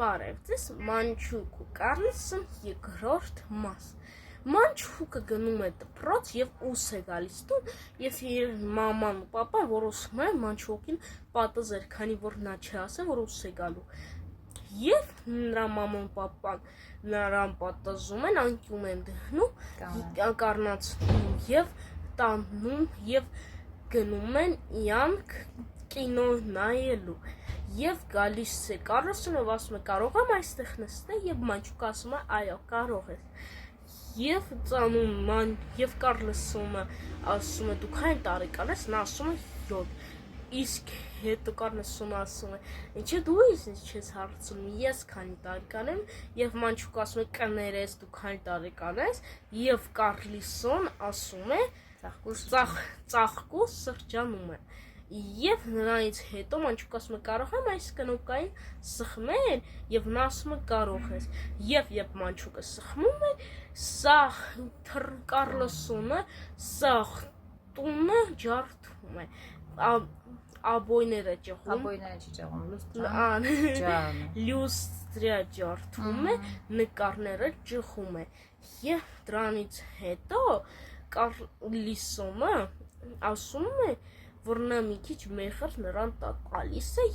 Բարևձեզ, մանչուկ ու կառլիսն երկրորդ մաս։ Մանչուկը գնում է դպրոց եւ ուս է գալիս տուն եւ իր մաման ու պապան որոշում են մանչուկին պատզել, քանի որ նա չի ասել, որ ուս է գալու։ Եվ նրա մաման ու պապան նրան պատզում են, անկյուն են դնում, կառնացնում եւ տանում եւ գնում են իրանք կինո նայելու։ Եվ գալիս է Կառլոսն ու ասում է կարող եմ այստեղ նստել եւ մանչուկը ասում է այո կարող ես։ Եվ ծանում եւ Կառլոսը ասում է դու քանի տարեկան ես, նա ասում է 7։ Իսկ հետո Կառլոսն ասում է ինչի դու ինձ չես հարցնում, ես քանի տարեկան եմ, եւ մանչուկը ասում է կներես դու քանի տարեկան ես, եւ Կառլոսն ասում է ծաղկու սրճանում է։ Եվ նրանից հետո մանչուկը ասում է կարող եմ այս կնոպկային սխմել, եւ նա ասում է կարող ես։ Եվ երբ մանչուկը սխմում է, սաղ Կառլոսը սաղ տունը ջարդում է, աբոյները ճեղում, լյուստրա ջարդում է, նկարները ճղում է։ Եվ դրանից հետո Կառլոսը ասում է որ նա մի քիչ մեղր նրան տալիս է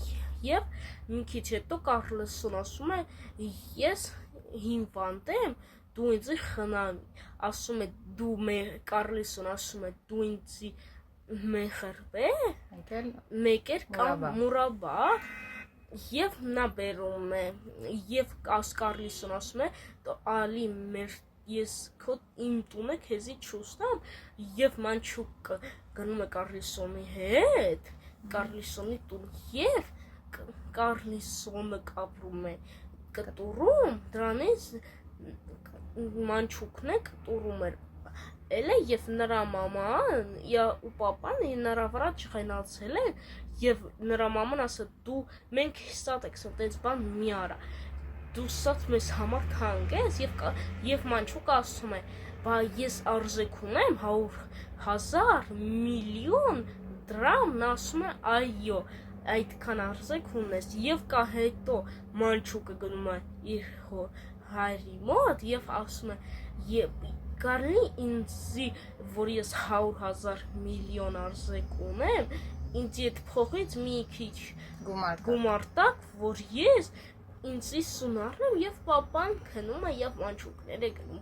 եւ մի քիչ հետո Կառլոսն ասում է ես հիմնանդ եմ դու ինձ խնամի, ասում է դու Կառլոսն ասում է դու ինձ մեղրբե մեկեր կամ մուրաբա եւ նա բերում է եւ Կառլոսն ասում է ալի մեր ես քո իմ տունը քեզի չուստամ եւ մանչուկը գնում է Կառլոսի հետ Կառլոսի տուն եւ Կառլոսը կապրում է կտուրում դրանից մանչուկն է կտուրում էր էլե եւ նրա մաման ու պապան նրա վրա չխայնացել են եւ նրա մաման ասել դու մենք հստատ ենք այդպես բան մի արա դու սա մեզ համար թանկ ես եւ մանչուկը ասում է բա ես արժեք ունեմ 100,000 միլիոն դրամ նա ասում է այո այդքան արժեք ունես եւ կա հետո մանչուկը գնում է իր հայրի մոտ եւ ասում է կարելի ինձի որ ես 100,000 միլիոն արժեք ունեմ ինձ այդ փողից մի քիչ գումար տակ որ ես ինձի սունարն եմ եւ պապան քնում է եւ մանչուկները գնում